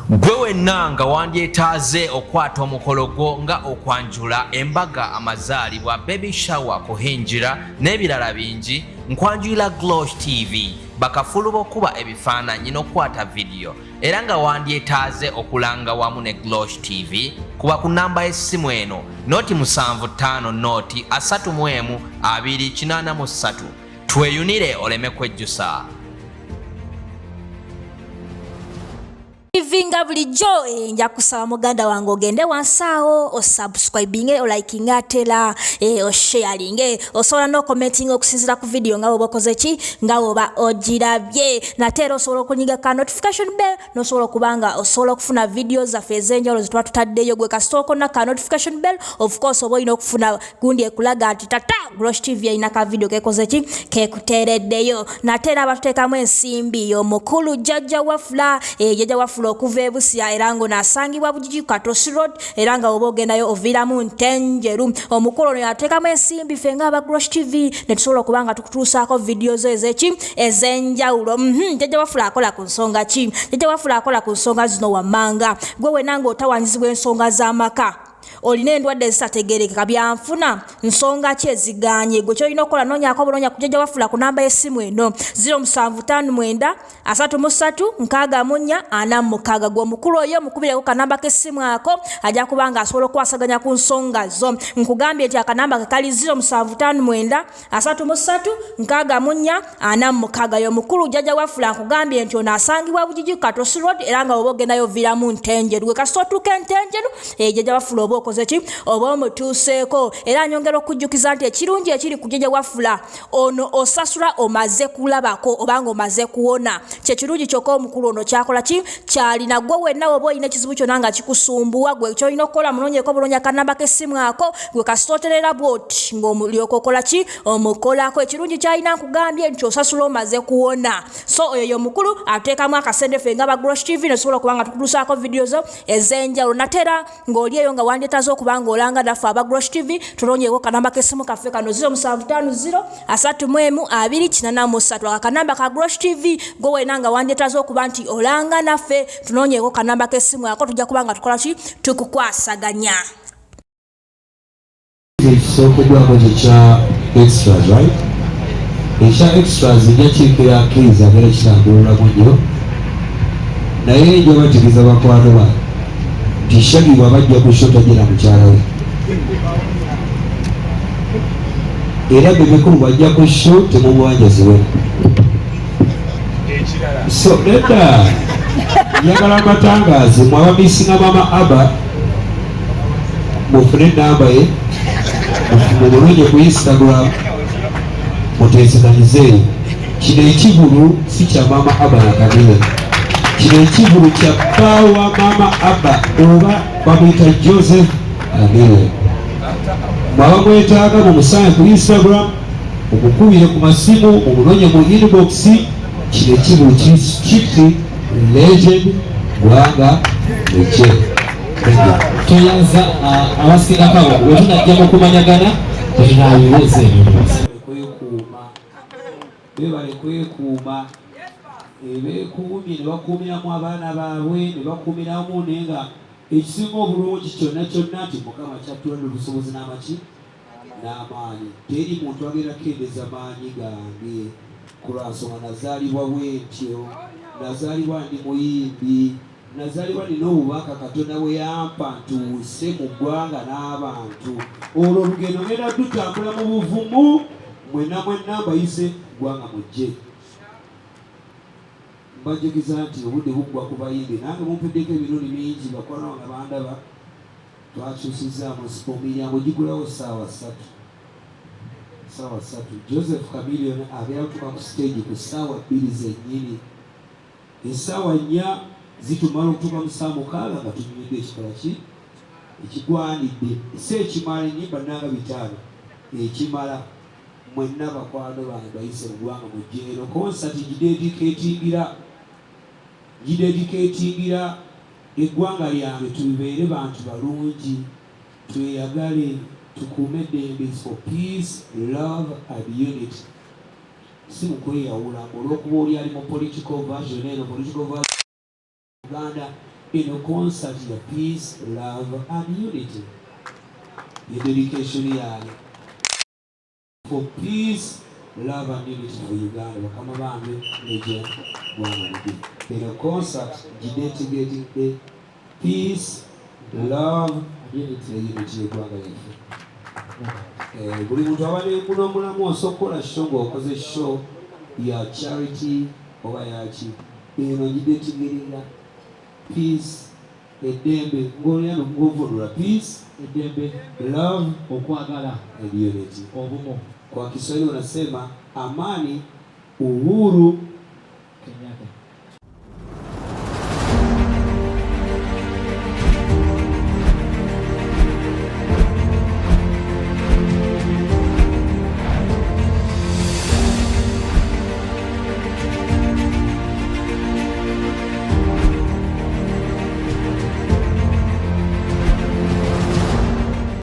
Gwe wenna nga wandyetaaze okwata omukolo gwo nga okwanjula embaga amazaalibwa baby shower kuhinjira n'ebirala bingi nkwanjulira Glosh TV bakafulu b'okuba ebifaananyi n'okwata vidiyo era nga wandyetaaze okulanga wamu ne Glosh TV kuba ku namba y'essimu eno noti 75 noti 31 tweyunire oleme kwejjusa. Vinga bulijjo nja kusaba muganda wange ogende wansaawo o subscribing o liking atela o sharing osobola no commenting okusinzira ku video nga obokoze ki nga oba ogirabye natera osobola okunyiga ka notification bell nosobola kubanga osobola okufuna videos zaffe ez'enjawulo ze tuba tutaddeyo gwe kasitoko na ka notification bell of course oba olina okufuna gundi ekulaga nti tata Glosh TV ayina ka video kekoze ki kekuteereddeyo natera abatuteekamu ensimbi omukulu jjajja wafula jjajja wafula okuva ebusia era ngo nasangibwa Bugigi Katosi Road era nga oba ogendayo oviramu Ntenjeru omukulu ono yateekamu ensimbi ffe nga aba Glosh TV ne tusobola okubanga tukutuusaako videos ezeki ez'enjawulo. Jjajja wafula akola ku nsonga ki? Jjajja wafula akola ku nsonga zino wammanga gwe wenna ng'otawanyizibwa ensonga z'amaka olina endwadde ezitategeerekeka byanfuna nsonga ki eziganye gwe kyolina okukola noonyaako obuloonya ku jjajja wafula ku namba y'essimu eno 0759 33 64 46 gwe omukulu oyo mukubireko kanamba k'essimu ako ajja kubanga asobola okuwasaganya ku nsonga zo. Nkugambye nti akanamba ke kali 0759 33 64 46 yo mukulu jjajja wafula nkugambye nti ono asangibwa Bugigi Katosi Road era nga oba ogendayo oviramu Ntenjeru gwe kasita otuuka Ntenjeru jjajja wafula oba okoze ki oba omutuuseeko era nyongera okujjukiza nti ekirungi ekiri ku jjajja wafula ono osasula omaze kulabako obanga omaze kuwona kyekirungi kyokka omukulu ono kyakola ki kyalina gwe wenna oba olina ekizibu kyonna nga kikusumbuwa gwe kyolina okukola munoonyeeko buloonya kanamba k'essimu ako gwe kasitooterera bwoti ng'omulyoka okola ki omukolako ekirungi kyalina nkugambye nti osasula omaze kuwona so oyo omukulu ateekamu akasente ffe nga ba Glosh TV nesobola okubanga tukutuusaako videos ez'enjawulo natera ng'oli eyo nga wandyetaaze okubanga olanga naffe aba Glosh TV tulonyeeko kanamba k'essimu kaffe kano 0750 31 akanamba ka Glosh TV gwe wenna nga wandyetaaze okuba nti olanga naffe tunonyeeko kanamba k'essimu ako tujja kubanga tukola ki tukukwasaganya. Ekisookeddwako kikya extras right ekya extras ejja kiikira akkiriza ngeri kitambululamu nnyo naye njoba tikiza bakwano bange nti Shaggy bw'abajja ku show tajja na mukyala we era bebekulu bw'ajja ku show temumwanjaziwe so nedda njagala mbatangaaze mwabamisinga mama Aba mufune enamba ye mumulonye ku Instagram muteesekanyizeeyo kino ekibulu si kya mama Aba na Chameleon kino ekibulu kya bbaawa mama Aba oba bamuyita Joseph Chameleon mwaba mwetaaga mumusange ku Instagram mumukubire ku masimu mumulonye mu inbox kino ekibulu kiti legend Gwanga Ece toyanza abasingakabo wetunajja mu kumanyagana tetunabibuuza bebale kwekuuma beekuumye ne bakuumiramu abaana baabwe ne bakuumiramu naye nga ekisinga obulungi kyonna kyonna nti Mukama kyattuladde obusobozi n'amaki n'amaanyi teri muntu agenda kendeza maanyi gange ku lwansonga nazaalibwa bwentyo nazaalibwa ndi muyimbi nazaalibwa nina obubaka Katonda bwe yampa ntuuse mu ggwanga n'abantu olwo olugendo ngenda tutambula mu buvumu mwenna mbayise ggwanga mujje mbajukiza nti obudde buggwa ku bayimbi nange mumpeddeko ebirungi bingi bakwano nga bandaba twakyusizaamu omiryango gigulawo ssaawa 3 Joseph Chameleon abeera tuka ku stage ku ssaawa 2 zennyini essaawa 4 zitumala okutuuka mu ssaawa 6 nga tunyumidde ekikola ki ekigwanidde si ekimala ennyimba nanga 5 ekimala mwenna bakwano bange bayise mu ggwanga mujje eno konsati gidediketingira eggwanga lyange tubeere bantu balungi tweyagale tukuume eddembe for peace love and unity si mu kweyawula olw'okuba oli ali mu political version eno political version Uganda eno concert ya peace, love and unity. Your dedication yayo for peace, love and unity for Uganda. Bakama bambe legend bwana. Eno concert getting the peace, love and unity y'eggwanga lyaffe. Buli muntu abadde kuno mulamu osokola show ng'okoze show ya charity oba yaki eno gidetingerera peace, eddembe ng'olyano ng'ovunula peace, eddembe, love, okwagala and unity, obumu. Kwa Kiswahili unasema amani, uhuru, Kenyatta.